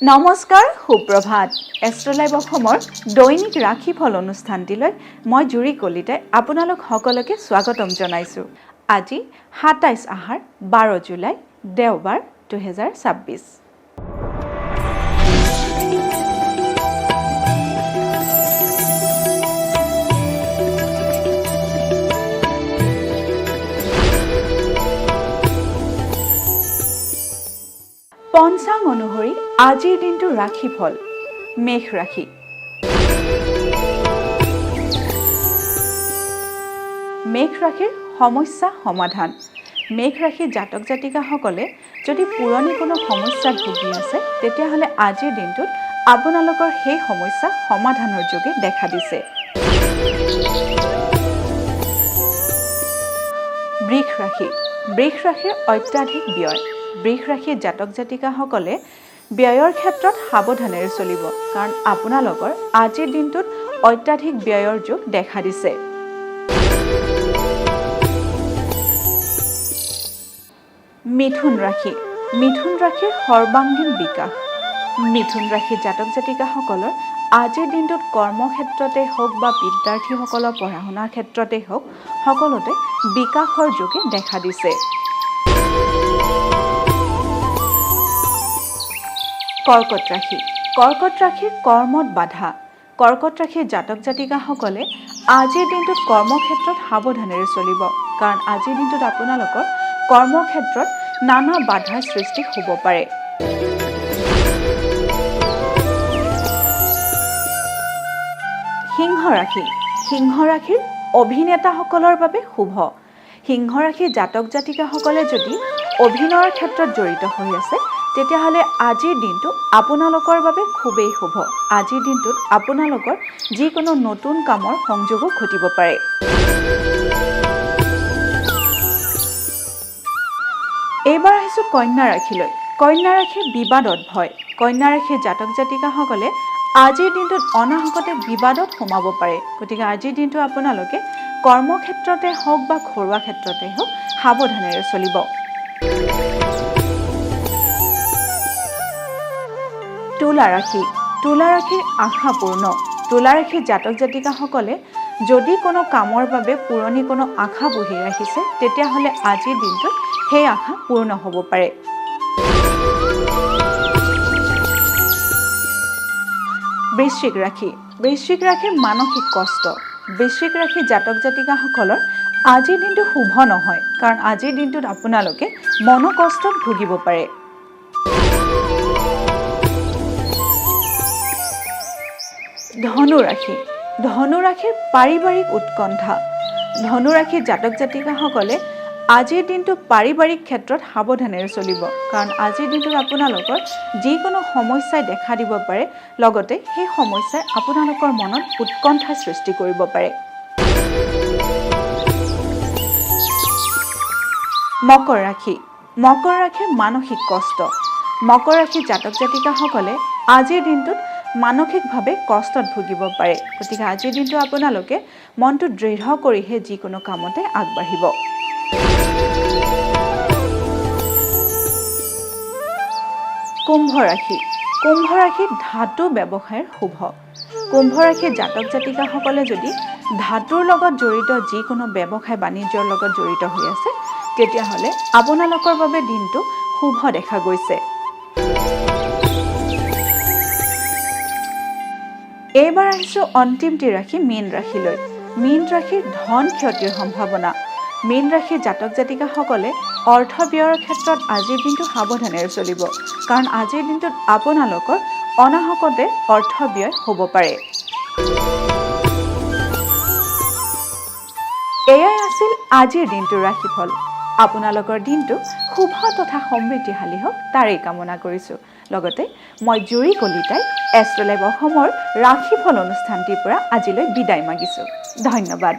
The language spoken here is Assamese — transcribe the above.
নমস্কাৰ সুপ্ৰভাত এষ্ট্ৰলাইভ অসমৰ দৈনিক ৰাশিফল অনুষ্ঠানটিলৈ মই জুৰি কলিতাই আপোনালোক সকলোকে স্বাগতম জনাইছোঁ। আজি ২৭ আহাৰ ১২ জুলাই দেওবাৰ ২০২৬। পঞ্চাং অনুসৰি আজিৰ দিনটোৰ ৰাশিফল মেষ ৰাশি। মেষ ৰাশিৰ সমস্যা সমাধান। মেষ ৰাশিৰ জাতক জাতিকাসকলে যদি পুৰণি কোনো সমস্যাত ভুগি আছে তেতিয়াহ'লে আজিৰ দিনটোত আপোনালোকৰ সেই সমস্যা সমাধানৰ যোগে দেখা দিছে। বৃষ ৰাশি। বৃষ ৰাশিৰ অত্যাধিক ব্যয়। বৃষ ৰাশিৰ জাতক জাতিকাসকলে ব্যয়ৰ ক্ষেত্ৰত সাৱধানেৰে চলিব, কাৰণ আপোনালোকৰ আজিৰ দিনটোত অত্যাধিক ব্যয়ৰ যোগ দেখা দিছে। মিথুন ৰাশি। মিথুন ৰাশিৰ সৰ্বাংগীন বিকাশ। মিথুন ৰাশিৰ জাতক জাতিকাসকলৰ আজিৰ দিনটোত কৰ্মক্ষেত্ৰতে হওক বা বিদ্যাৰ্থীসকলৰ পঢ়া শুনাৰ ক্ষেত্ৰতে হওক সকলোতে বিকাশৰ যোগে দেখা দিছে। কৰ্কট ৰাশি। কৰ্কট ৰাশিৰ কৰ্মত বাধা। কৰ্কট ৰাশিৰ জাতক জাতিকাসকলে আজিৰ দিনটোত কৰ্মক্ষেত্ৰত সাৱধানেৰে চলিব, কাৰণ আজিৰ দিনটোত আপোনালোকৰ কৰ্মক্ষেত্ৰত নানা বাধাৰ সৃষ্টি হ'ব পাৰে। সিংহ ৰাশি। সিংহ ৰাশিৰ অভিনেতাসকলৰ বাবে শুভ। সিংহ ৰাশিৰ জাতক জাতিকাসকলে যদি অভিনয়ৰ ক্ষেত্ৰত জড়িত হৈ আছে তেতিয়াহ'লে আজিৰ দিনটো আপোনালোকৰ বাবে খুবেই শুভ। আজিৰ দিনটোত আপোনালোকৰ যিকোনো নতুন কামৰ সংযোগো ঘটিব পাৰে। এইবাৰ আহিছোঁ কন্যা ৰাশিলৈ। কন্যা ৰাশিৰ বিবাদত ভয়। কন্যা ৰাশিৰ জাতক জাতিকাসকলে আজিৰ দিনটোত অনাহকতে বিবাদত সোমাব পাৰে, গতিকে আজিৰ দিনটো আপোনালোকে কৰ্মক্ষেত্ৰতে হওক বা ঘৰুৱা ক্ষেত্ৰতে হওক সাৱধানেৰে চলিব। তুলা ৰাশি। তুলা ৰাশিৰ আশা পূৰ্ণ। তুলা ৰাশিৰ জাতক জাতিকাসকলে যদি কোনো কামৰ বাবে পুৰণি কোনো আশা বহি ৰাখিছে তেতিয়াহ'লে আজিৰ দিনটোত সেই আশা পূৰ্ণ হ'ব পাৰে। বৃশ্চিক ৰাশি। বৃশ্চিক ৰাশিৰ মানসিক কষ্ট। বৃশ্চিক ৰাশিৰ জাতক জাতিকাসকলৰ আজিৰ দিনটো শুভ নহয়, কাৰণ আজিৰ দিনটোত আপোনালোকে মনোকষ্টত ভুগিব পাৰে। ধনু ৰাশি। ধনু ৰাশিৰ পাৰিবাৰিক উৎকণ্ঠা। ধনু ৰাশিৰ জাতক জাতিকাসকলে আজিৰ দিনটো পাৰিবাৰিক ক্ষেত্ৰত সাৱধানেৰে চলিব, কাৰণ আজিৰ দিনটোত আপোনালোকৰ যিকোনো সমস্যাই দেখা দিব পাৰে, লগতে সেই সমস্যাই আপোনালোকৰ মনত উৎকণ্ঠাৰ সৃষ্টি কৰিব পাৰে। মকৰ ৰাশি। মকৰ ৰাশিৰ মানসিক কষ্ট। মকৰ ৰাশিৰ জাতক জাতিকাসকলে আজিৰ দিনটোত মানসিকভাৱে কষ্টত ভুগিব পাৰে, গতিকে আজিৰ দিনটো আপোনালোকে মনটো দৃঢ় কৰিহে যিকোনো কামতে আগবাঢ়িব। কুম্ভ ৰাশি। কুম্ভ ৰাশিৰ ধাতু ব্যৱসায়ৰ শুভ। কুম্ভ ৰাশিৰ জাতক জাতিকাসকলে যদি ধাতুৰ লগত জড়িত যিকোনো ব্যৱসায় বাণিজ্যৰ লগত জড়িত হৈ আছে তেতিয়াহ'লে আপোনালোকৰ বাবে দিনটো শুভ দেখা গৈছে। এইবাৰ আহিছোঁ অন্তিমটি ৰাশি মীন ৰাশিলৈ। মীন ৰাশিৰ ধন ক্ষতিৰ সম্ভাৱনা। মীন ৰাশিৰ জাতক জাতিকাসকলে অৰ্থ ব্যয়ৰ ক্ষেত্ৰত আজিৰ দিনটো সাৱধানেৰে চলিব, কাৰণ আজিৰ দিনটোত আপোনালোকৰ অনাহকতে অৰ্থ ব্যয় হ'ব পাৰে। এয়াই আছিল আজিৰ দিনটোৰ ৰাশিফল। আপোনালোকৰ দিনটো শুভ তথা সমৃদ্ধিশালী হওক তাৰেই কামনা কৰিছোঁ। লগতে মই জুৰি কলিতাই এষ্ট্ৰলাইভ অসমৰ ৰাশিফল অনুষ্ঠানটিৰ পৰা আজিলৈ বিদায় মাগিছোঁ। ধন্যবাদ।